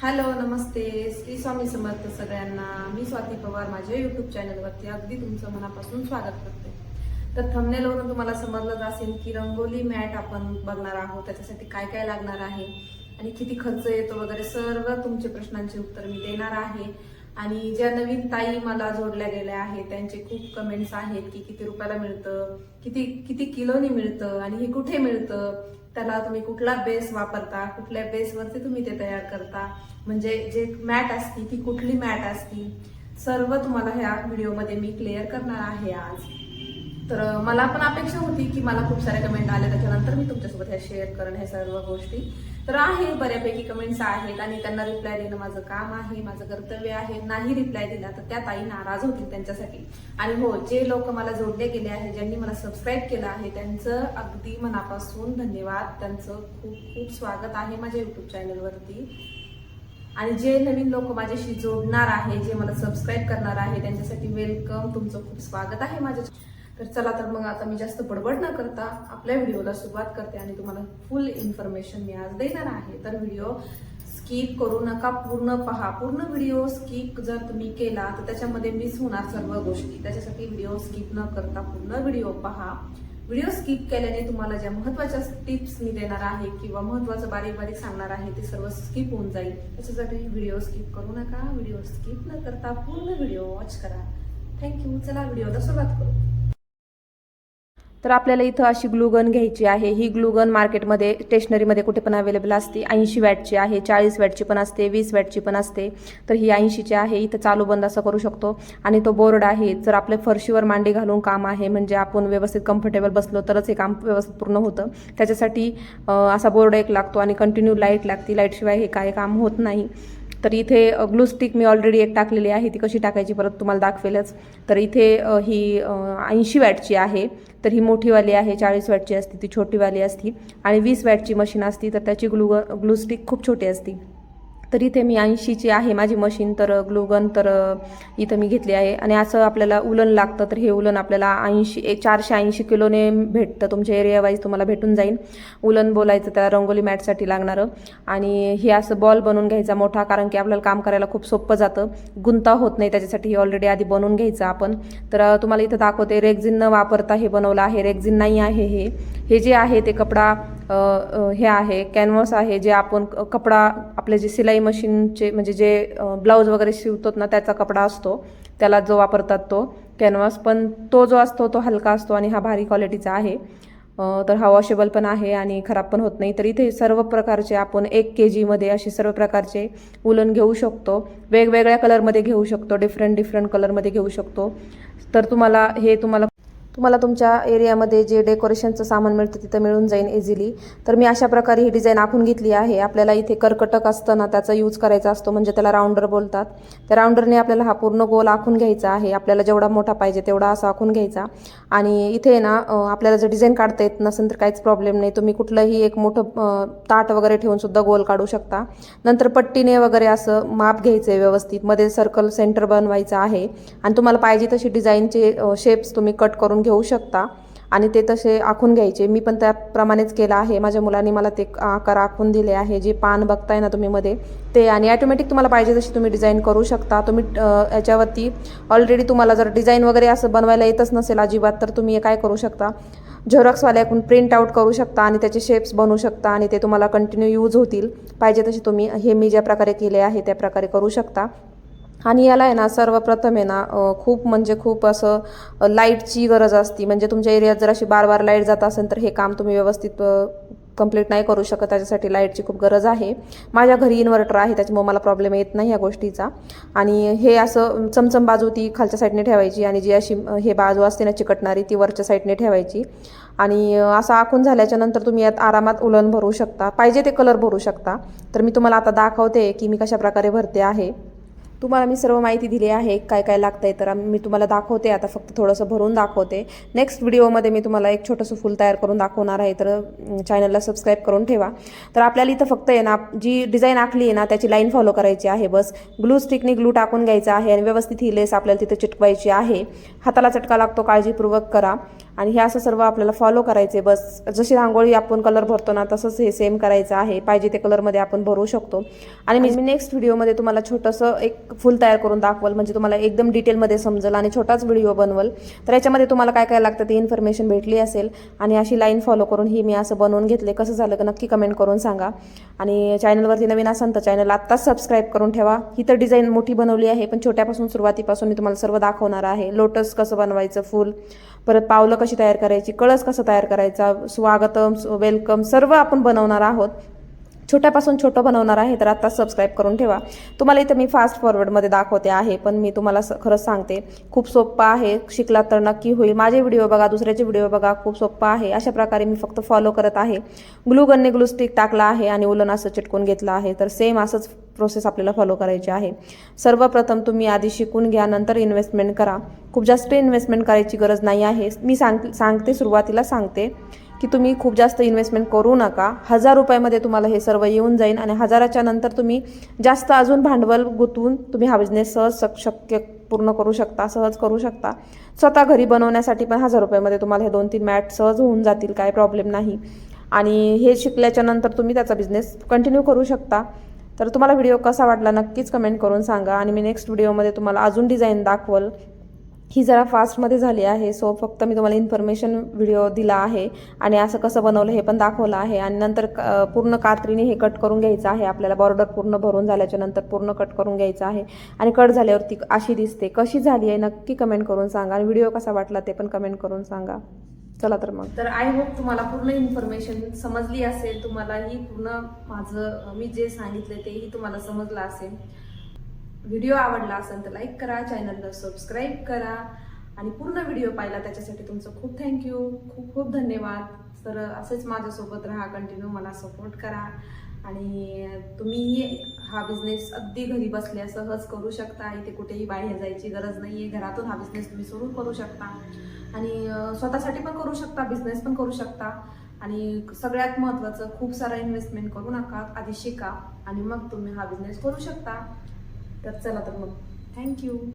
Hello नमस्ते श्री स्वामी समर्थ सगळ्यांना। मी स्वाती पवार माझ्या YouTube चॅनलवरती अगदी तुमचं मनापासून स्वागत करते। तर थंबनेलवरून तुम्हाला समजलंच असेल की रंगोली मॅट आपण बघणार आहोत, त्याच्यासाठी काय काय लागणार आहे आणि किती खर्च येतो वगैरे सर्व तुमचे प्रश्नांचे उत्तर मी देणार आहे। आणि ज्या नवीन ताई मला जोडल्या गेल्या आहेत त्यांचे खूप कमेंट्स आहेत की किती रुपयाला मिळतं, किती किती किलोनी मिळतं आणि हे कुठे मिळतं, त्याला तुम्ही कुठला बेस वापरता, कुठल्या बेसवरती तुम्ही ते तयार करता, म्हणजे जे मॅट असती ती कुठली मॅट असती, सर्व तुम्हाला ह्या व्हिडिओमध्ये मी क्लिअर करणार आहे आज। तर मला पण अपेक्षा होती की मला खूप सारे कमेंट आले, त्याच्यानंतर मी तुमच्यासोबत हे शेअर करेन हे सर्व गोष्टी। तर आहे बऱ्यापैकी कमेंट्स आहेत आणि त्यांना रिप्लाय देणं माझं काम आहे, माझं कर्तव्य आहे। नाही रिप्लाय दिला तर त्या ताई नाराज होतील त्यांच्यासाठी। आणि हो, जे लोक मला जोडले गेले आहेत, ज्यांनी मला सबस्क्राईब केलं आहे, त्यांचं अगदी मनापासून धन्यवाद, त्यांचं खूप खूप स्वागत आहे माझ्या युट्यूब चॅनलवरती। आणि जे नवीन लोक माझ्याशी जोडणार आहे, जे मला सबस्क्राईब करणार आहे, त्यांच्यासाठी वेलकम, तुमचं खूप स्वागत आहे माझ्या। तर चला, तर मग आता मी जास्त बडबड न करता आपल्या व्हिडिओला सुरुवात करते आणि तुम्हाला फुल इन्फॉर्मेशन मी आज देणार आहे। तर व्हिडिओ स्किप करू नका, पूर्ण पहा। पूर्ण व्हिडिओ स्किप जर तुम्ही केला तर त्याच्यामध्ये मिस होणार सर्व गोष्टी, त्याच्यासाठी व्हिडिओ स्किप न करता पूर्ण व्हिडिओ पहा। व्हिडिओ स्किप केल्याने तुम्हाला ज्या महत्त्वाच्या टिप्स मी देणार आहे किंवा महत्त्वाचं बारीक बारीक सांगणार आहे ते सर्व स्किप होऊन जाईल, त्याच्यासाठी व्हिडिओ स्किप करू नका। व्हिडिओ स्किप न करता पूर्ण व्हिडिओ वॉच करा। थँक्यू। चला व्हिडिओला सुरुवात करू। तर आपल्याला इथं अशी ग्लूगन घ्यायची आहे। ही ग्लूगन मार्केटमध्ये स्टेशनरीमध्ये कुठे पण अवेलेबल असते। 80 वॅटची आहे, 40 वॅटची पण असते, 20 वॅटची पण असते। तर ही 80ची आहे। इथं चालू बंद असं करू शकतो। आणि तो बोर्ड आहे, जर आपल्या फरशीवर मांडी घालून काम आहे, म्हणजे आपण व्यवस्थित कम्फर्टेबल बसलो तरच हे काम व्यवस्थित पूर्ण होतं, त्याच्यासाठी असा बोर्ड एक लागतो आणि कंटिन्यू लाईट लागते। लाईटशिवाय हे काय काम होत नाही। तर इथे ग्लू स्टिक मी ऑलरेडी एक टाकलेली आहे, ती कशी टाकायची परत तुम्हाला दाखवेलच। तर इथे ही 80 वॅटची आहे, तर ही मोठीवाली आहे। 40 वॅटची असते ती छोटीवाली असती, आणि 20 वॅटची मशीन असती, तर त्याची ग्लू स्टिक खूप छोटी असती। तर इथे मी 80ची आहे माझी मशीन, तर ग्लूगन तर इथं मी घेतली आहे। आणि असं आपल्याला उलन लागतं, तर हे उलन आपल्याला 480 किलोने भेटतं, तुमच्या एरिया वाईज तुम्हाला भेटून जाईल। उलन बोलायचं त्या रंगोली मॅटसाठी लागणारं। आणि हे असं बॉल बनवून घ्यायचा मोठा, कारण की आपल्याला काम करायला खूप सोपं जातं, गुंता होत नाही, त्याच्यासाठी हे ऑलरेडी आधी बनवून घ्यायचं आपण। तर तुम्हाला इथं दाखवते, रेक्झिन न वापरता हे बनवलं आहे। रेक्झिन नाही आहे हे जे आहे ते कपडा हे आहे, कॅनव्हास आहे, जे आपण कपडा आपले जे सिलाई मशीनचे म्हणजे जे ब्लाऊज वगैरे शिवतात ना, त्याचा कपडा असतो, त्याला जो वापरतात तो कॅनव्हास, पण तो जो असतो तो हलका असतो आणि हा भारी क्वालिटीचा आहे। तर हा वॉशेबल पण आहे आणि खराब पण होत नाही। तर इथे सर्व प्रकारचे आपण 1 kg मध्ये असे सर्व प्रकारचे उलन घेऊ शकतो, वेगवेगळ्या कलरमध्ये घेऊ शकतो, डिफरंट कलरमध्ये घेऊ शकतो। तर तुम्हाला तुमच्या एरियामध्ये जे डेकोरेशनचं सामान मिळतं तिथं मिळून जाईल इझिली। तर मी अशा प्रकारे ही डिझाईन आखून घेतली आहे। आपल्याला इथे कर्कटक असतं ना, त्याचा यूज करायचा असतो, म्हणजे त्याला राऊंडर बोलतात। त्या राऊंडरने आपल्याला हा पूर्ण गोल आखून घ्यायचा आहे। आपल्याला जेवढा मोठा पाहिजे तेवढा असा आखून घ्यायचा। आणि इथे ना आपल्याला जर डिझाईन काढता येत नसेल तर काहीच प्रॉब्लेम नाही, तुम्ही कुठलंही एक मोठं ताट वगैरे ठेवून सुद्धा गोल काढू शकता। नंतर पट्टीने वगैरे असं माप घ्यायचं आहे व्यवस्थित, मध्ये सर्कल सेंटर बनवायचं आहे, आणि तुम्हाला पाहिजे तशी डिझाईनचे शेप्स तुम्ही कट करून घेऊ शकता आणि ते तसे आखून घ्यायचे। मी पण त्याप्रमाणेच केलं आहे, माझ्या मुलांनी मला ते आकार आखून दिले आहे। जे पान बघताय ना तुम्ही मध्ये ते, आणि ऑटोमॅटिक तुम्हाला पाहिजे तशी तुम्ही डिझाईन करू शकता। तुम्ही याच्यावरती ऑलरेडी तुम्हाला जर डिझाईन वगैरे असं बनवायला येतच नसेल अजिबात, तर तुम्ही काय करू शकता, झेरॉक्सवाल्याकडून प्रिंट आउट करू शकता आणि त्याचे शेप्स बनवू शकता, आणि ते तुम्हाला कंटिन्यू यूज होतील। पाहिजे तसे तुम्ही हे मी ज्या प्रकारे केले आहे त्या प्रकारे करू शकता। आणि याला आहे ना सर्वप्रथम आहे ना खूप म्हणजे खूप असं लाईटची गरज असते, म्हणजे तुमच्या एरियात जर अशी बार लाईट जात असेल तर हे काम तुम्ही व्यवस्थित कंप्लीट नाही करू शकत, त्याच्यासाठी लाईटची खूप गरज आहे। माझ्या घरी इन्व्हर्टर आहे, त्याच्यामुळे मला प्रॉब्लेम येत नाही या गोष्टीचा। आणि हे असं चमचम बाजू ती खालच्या साईडने ठेवायची, आणि जी अशी हे बाजू असते ना चिकटणारी ती वरच्या साईडने ठेवायची। आणि असं आखून झाल्याच्या नंतर तुम्ही यात आरामात उलन भरू शकता, पाहिजे ते कलर भरू शकता। तर मी तुम्हाला आता दाखवते की मी कशा प्रकारे भरते आहे। तुम्हाला मी सर्व माहिती दिली आहे काय काय लागतंय, तर मी तुम्हाला दाखवते आता, फक्त थोडंसं भरून दाखवते। नेक्स्ट व्हिडिओमध्ये मी तुम्हाला एक छोटंसं फुल तयार करून दाखवणार आहे, तर चॅनलला सबस्क्राईब करून ठेवा। तर आपल्याला इथं फक्त आहे ना जी डिझाईन आखली आहे ना त्याची लाईन फॉलो करायची आहे बस। ग्लू स्टिकने ग्लू टाकून घ्यायचा आहे आणि व्यवस्थित ही लेस आपल्याला तिथे चिटकवायची आहे। हाताला चटका लागतो, काळजीपूर्वक करा। आणि हे असं सर्व आपल्याला फॉलो करायचे. बस जशी रांगोळी आपण कलर भरतो ना तसंच हे सेम करायचं आहे. पाहिजे ते कलरमध्ये आपण भरू शकतो. आणि मी नेक्स्ट व्हिडिओमध्ये तुम्हाला छोटंसं एक फुल तयार करून दाखवल, म्हणजे तुम्हाला एकदम डिटेलमध्ये समजेल आणि छोटाच व्हिडिओ बनवल. तर याच्यामध्ये तुम्हाला काय काय लागतं ते इन्फॉर्मेशन भेटली असेल. आणि अशी लाईन फॉलो करून ही मी असं बनवून घेतले. कसं झालं का नक्की कमेंट करून सांगा. आणि चॅनलवरती नवीन असाल तर चॅनल आत्ताच सबस्क्राईब करून ठेवा. ही तर डिझाईन मोठी बनवली आहे, पण छोट्यापासून सुरुवातीपासून मी तुम्हाला सर्व दाखवणार आहे. लोटस कसं बनवायचं, फुल, परत पावलं कशी तयार करायची, कळस कसं तयार करायचा, स्वागतम, वेलकम सर्व आपण बनवणार आहोत. छोट्यापासून छोटं बनवणार आहे. तर आत्ताच सबस्क्राईब करून ठेवा. तुम्हाला इथं मी फास्ट फॉरवर्डमध्ये दाखवते आहे, पण मी तुम्हाला खरंच सांगते खूप सोपं आहे. शिकलात तर नक्की होईल. माझे व्हिडिओ बघा, दुसऱ्याचे व्हिडिओ बघा, खूप सोपं आहे. अशा प्रकारे मी फक्त फॉलो करत आहे. ग्लू गनने ग्लू स्टिक टाकला आहे आणि उलन असं चिटकून घेतलं आहे. तर सेम असंच प्रोसेस आपल्याला फॉलो करायची आहे. सर्वप्रथम तुम्ही आधी शिकून घ्या, नंतर इन्व्हेस्टमेंट करा. खूप जास्त इन्व्हेस्टमेंट करायची गरज नाही आहे. मी सांगते सुरुवातीला सांगते की तुम्ही खूप जास्त इन्व्हेस्टमेंट करू नका. 1000 रुपयामध्ये तुम्हाला हे सर्व येऊन जाईल. आणि 1000च्या नंतर तुम्ही जास्त अजून भांडवल गुंतवून तुम्ही हा बिझनेस सहज शक्य पूर्ण करू शकता, सहज करू शकता. स्वतः घरी बनवण्यासाठी पण 1000 रुपयामध्ये तुम्हाला हे 2-3 मॅट सहज होऊन जातील, काय प्रॉब्लेम नाही. आणि हे शिकल्याच्या नंतर तुम्ही त्याचा बिझनेस कंटिन्यू करू शकता. तर तुम्हाला व्हिडिओ कसा वाटला नक्कीच कमेंट करून सांगा. आणि मी नेक्स्ट व्हिडिओमध्ये तुम्हाला अजून डिझाईन दाखवल. ही जरा फास्टमध्ये झाली आहे, सो फक्त मी तुम्हाला इन्फॉर्मेशन व्हिडिओ दिला आहे. आणि असं कसं बनवलं हे पण दाखवलं आहे. आणि नंतर पूर्ण कात्रीने हे कट करून घ्यायचं आहे आपल्याला. बॉर्डर पूर्ण भरून झाल्याच्या नंतर पूर्ण कट करून घ्यायचं आहे. आणि कट झाल्यावरती अशी दिसते. कशी झाली आहे नक्की कमेंट करून सांगा. आणि व्हिडिओ कसा वाटला ते पण कमेंट करून सांगा. चला तर मग, तर आय होप तुम्हाला पूर्ण इन्फॉर्मेशन समजली असेल. तुम्हालाही पूर्ण माझं मी जे सांगितले तेही तुम्हाला समजलं असेल. व्हिडिओ आवडला असेल तर लाईक करा, चॅनलला सबस्क्राईब करा. आणि पूर्ण व्हिडिओ पाहिला त्याच्यासाठी तुमचं खूप थँक्यू, खूप खूप धन्यवाद. तर असेच माझ्यासोबत राहा, कंटिन्यू मला सपोर्ट करा. आणि तुम्ही हा बिझनेस अगदी घरी बसल्या सहज करू शकता. इथे कुठेही बाहेर जायची गरज नाही आहे. घरातून हा बिझनेस तुम्ही सुरू करू शकता. आणि स्वतःसाठी पण करू शकता, बिझनेस पण करू शकता. आणि सगळ्यात महत्त्वाचं, खूप सारा इन्व्हेस्टमेंट करू नका, आधी शिका आणि मग तुम्ही हा बिझनेस करू शकता. तर चला तर मग, थँक्यू.